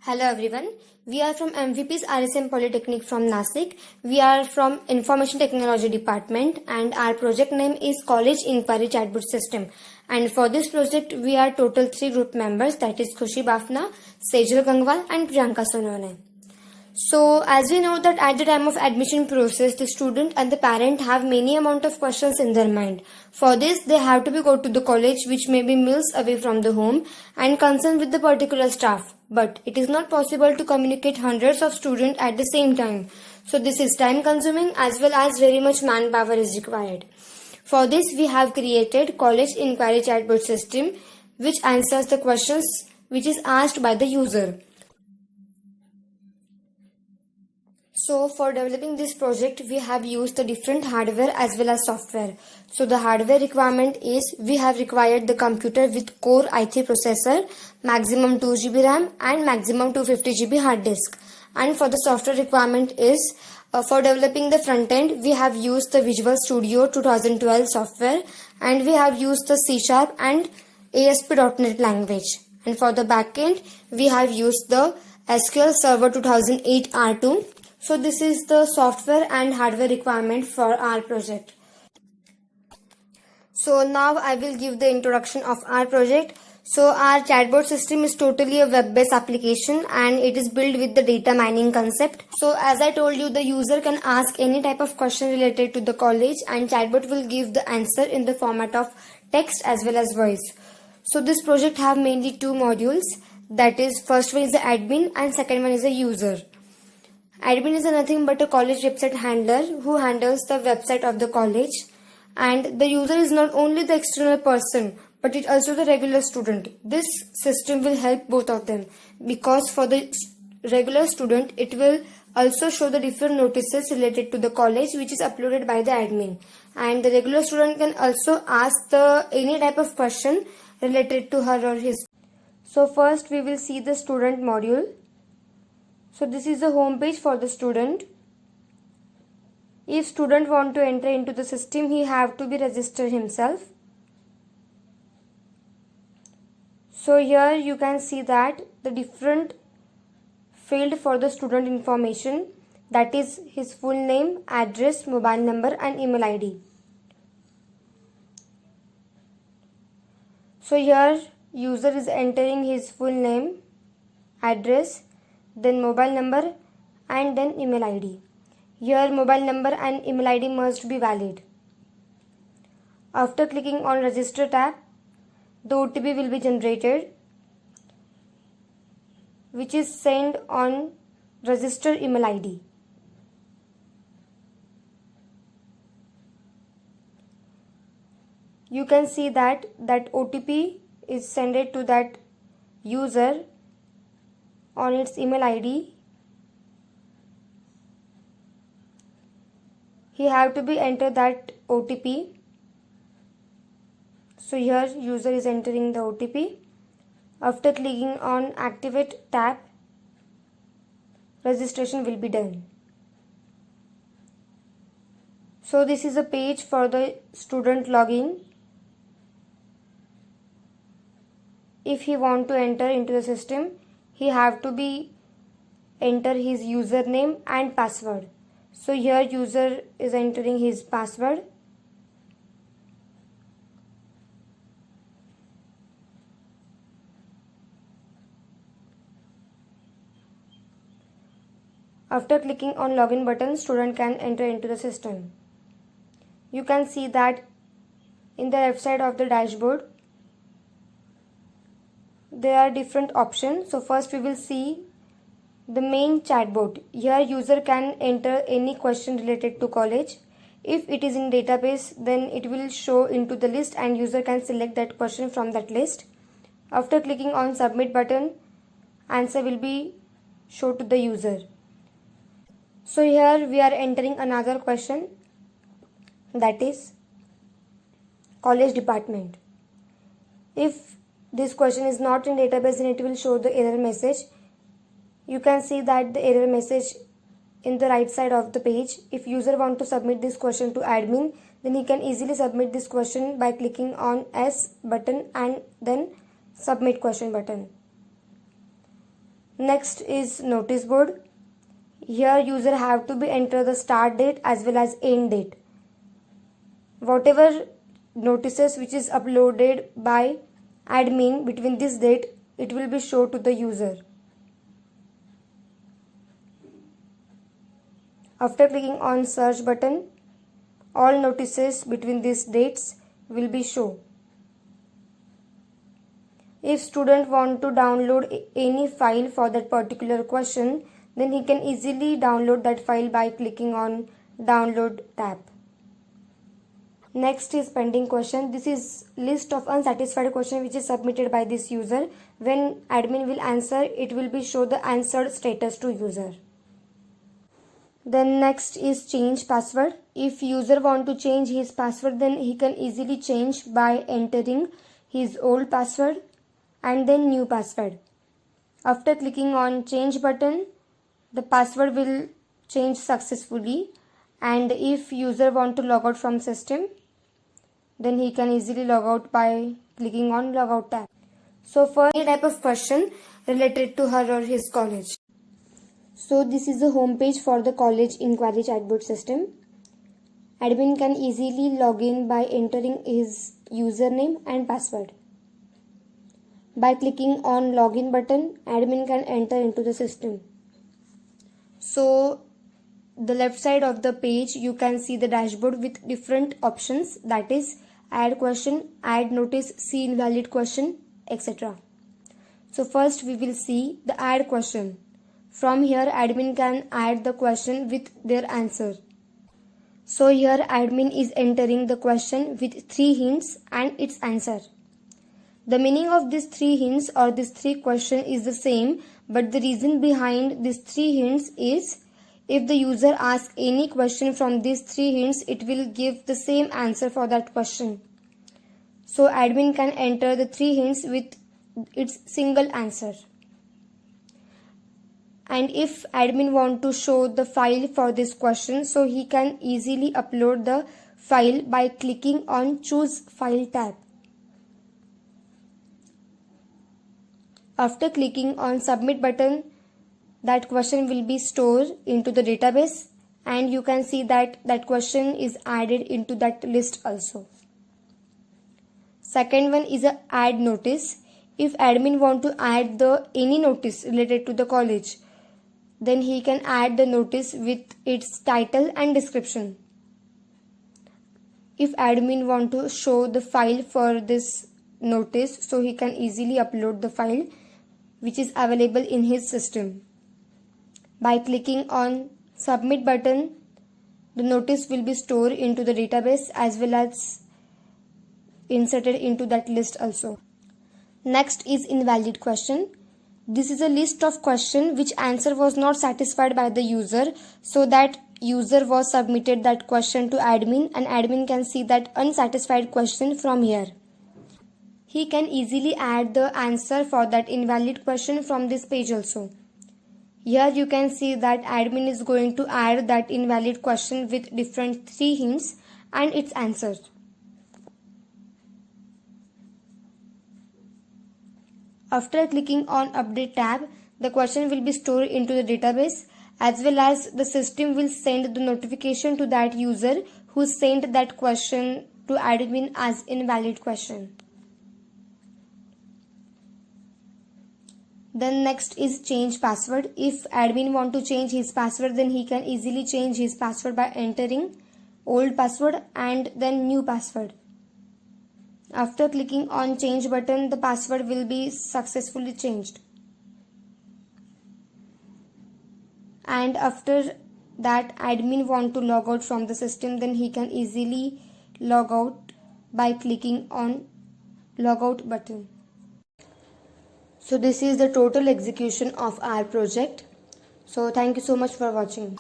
Hello everyone. We are from MVP's RSM Polytechnic from Nasik. We are from Information Technology Department and our project name is College Inquiry Chatbot System. And for this project we are total 3 group members, that is Khushi Bafna, Sejal Gangwal and Priyanka Sonone. So as we know that at the time of admission process, the student and the parent have many amount of questions in their mind. For this, they have to be go to the college which may be miles away from the home and consult with the particular staff. But it is not possible to communicate hundreds of students at the same time. So this is time consuming as well as very much manpower is required. For this, we have created College Inquiry Chatbot System which answers the questions which is asked by the user. So for developing this project, we have used the different hardware as well as software. So the hardware requirement is we have required the computer with Core i3 processor, maximum 2 GB RAM and maximum 250 GB hard disk. And for the software requirement is for developing the front end, we have used the Visual Studio 2012 software and we have used the C# and ASP.NET language. And for the back end, we have used the SQL Server 2008 R2. So this is the software and hardware requirement for our project. So now I will give the introduction of our project. So our chatbot system is totally a web-based application and it is built with the data mining concept. So as I told you, the user can ask any type of question related to the college and chatbot will give the answer in the format of text as well as voice. So this project have mainly 2 modules. That is, first one is the admin and second one is a user. Admin is nothing but a college website handler who handles the website of the college, and the user is not only the external person but it also the regular student. This system will help both of them because for the regular student it will also show the different notices related to the college which is uploaded by the admin, and the regular student can also ask the any type of question related to her or his. So first we will see the student module. So this is the home page for the student. If student want to enter into the system, he have to be registered himself. So here you can see that the different field for the student information, that is his full name, address, mobile number and email ID. So here user is entering his full name, address, then mobile number and then email ID. Here mobile number and email ID must be valid. After clicking on register tab, the OTP will be generated which is sent on register email ID. You can see that OTP is sent to that user on its email ID. He have to be enter that OTP. So here user is entering the OTP. After clicking on activate tab, registration will be done. So this is a page for the student login. If he want to enter into the system, he have to be enter his username and password. So here user is entering his password. After clicking on login button, student can enter into the system. You can see that in the left side of the dashboard there are different options. So first we will see the main chatbot. Here user can enter any question related to college. If it is in database, then it will show into the list and user can select that question from that list. After clicking on submit button, answer will be shown to the user. So here we are entering another question, that is college department. If this question is not in database, then it will show the error message. You can see that the error message in the right side of the page. If user want to submit this question to admin, then he can easily submit this question by clicking on S button and then submit question button. Next is notice board. Here user have to be enter the start date as well as end date. Whatever notices which is uploaded by admin between this date, it will be shown to the user. After clicking on search button, all notices between these dates will be shown. If student want to download any file for that particular question, then he can easily download that file by clicking on download tab. Next is pending question. This is list of unsatisfied question which is submitted by this user. When admin will answer, it will be show the answered status to user. Then next is change password. If user want to change his password, then he can easily change by entering his old password and then new password. After clicking on change button, the password will change successfully, and if user want to log out from system, then he can easily log out by clicking on logout tab. So for any type of question related to her or his college. So this is the home page for the college inquiry chatbot system. Admin can easily log in by entering his username and password. By clicking on login button, admin can enter into the system. So the left side of the page you can see the dashboard with different options, that is add question, add notice, see invalid question, etc. So first we will see the add question. From here admin can add the question with their answer. So here admin is entering the question with 3 hints and its answer. The meaning of these 3 hints or these 3 questions is the same, but the reason behind these 3 hints is if the user asks any question from these 3 hints, it will give the same answer for that question. So admin can enter the 3 hints with its single answer. And if admin want to show the file for this question, so he can easily upload the file by clicking on choose file tab. After clicking on submit button, that question will be stored into the database, and you can see that that question is added into that list also. Second one is a add notice. If admin want to add any notice related to the college, then he can add the notice with its title and description. If admin want to show the file for this notice, so he can easily upload the file which is available in his system. By clicking on submit button, the notice will be stored into the database as well as inserted into that list also. Next is invalid question. This is a list of questions which answer was not satisfied by the user, so that user was submitted that question to admin, and admin can see that unsatisfied question from here. He can easily add the answer for that invalid question from this page also. Here you can see that admin is going to add that invalid question with different 3 hints and its answer. After clicking on update tab, the question will be stored into the database, as well as the system will send the notification to that user who sent that question to admin as invalid question. Then next is change password. If admin want to change his password, then he can easily change his password by entering old password and then new password. After clicking on change button, the password will be successfully changed. And after that admin want to log out from the system, then he can easily log out by clicking on logout button. So this is the total execution of our project. So thank you so much for watching.